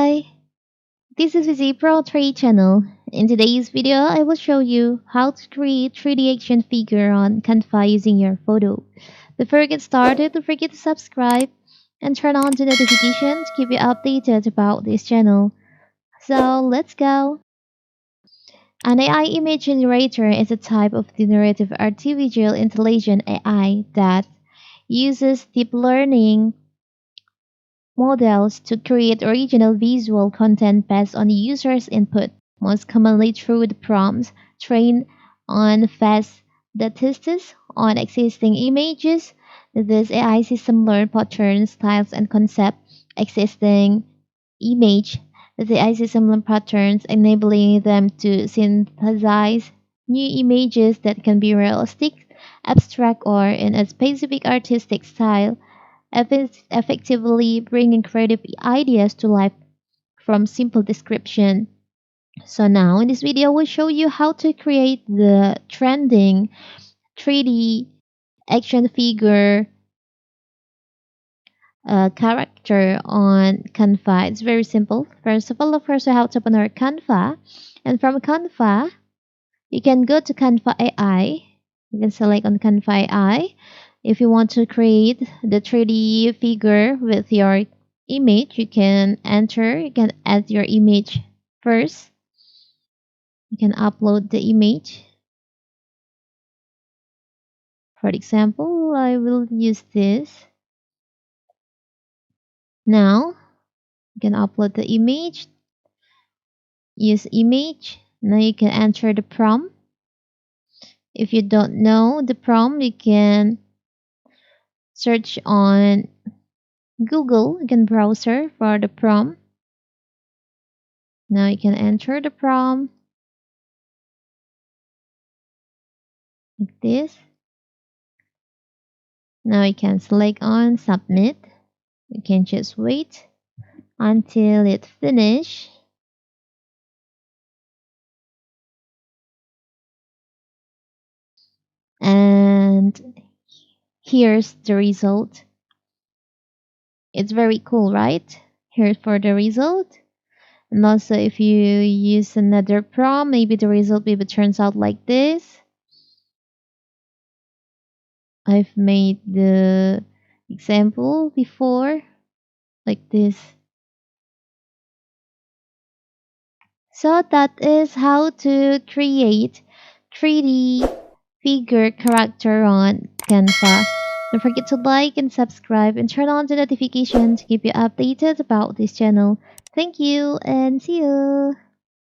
Hi, this is Vizi Pro 3 channel. In today's video, I will show you how to create 3D action figure on Canva using your photo. Before we get started, don't forget to subscribe and turn on the notification to keep you updated about this channel. So let's go. An AI image generator is a type of generative artificial intelligence AI that uses deep learning models to create original visual content based on the user's input, most commonly through the prompts trained on fast datasets on existing images. This AI system learns patterns, styles, and concepts existing image. The AI system learns patterns, enabling them to synthesize new images that can be realistic, abstract, or in a specific artistic style effectively bringing creative ideas to life from simple description. So now in this video, we'll show you how to create the trending 3D action figure character on Canva. It's very simple. First of all, of course, we have to open our Canva. And from Canva, you can go to Canva AI. You can select on Canva AI. If you want to create the 3D figure with your image, you can add your image first. You can upload the image. For example, I will use this. Now, you can upload the image, use image. Now you can enter the prompt. If you don't know the prompt, you can search on Google. You can browser for the prompt. Now you can enter the prompt like this. Now you can select on submit. You can just wait until it finish. And here's the result. It's very cool, right? Here's for the result. And also if you use another prompt, maybe the result maybe turns out like this. I've made the example before like this. So that is how to create 3D figure character on Canva. Don't forget to like and subscribe and turn on the notification to keep you updated about this channel. Thank you and see you.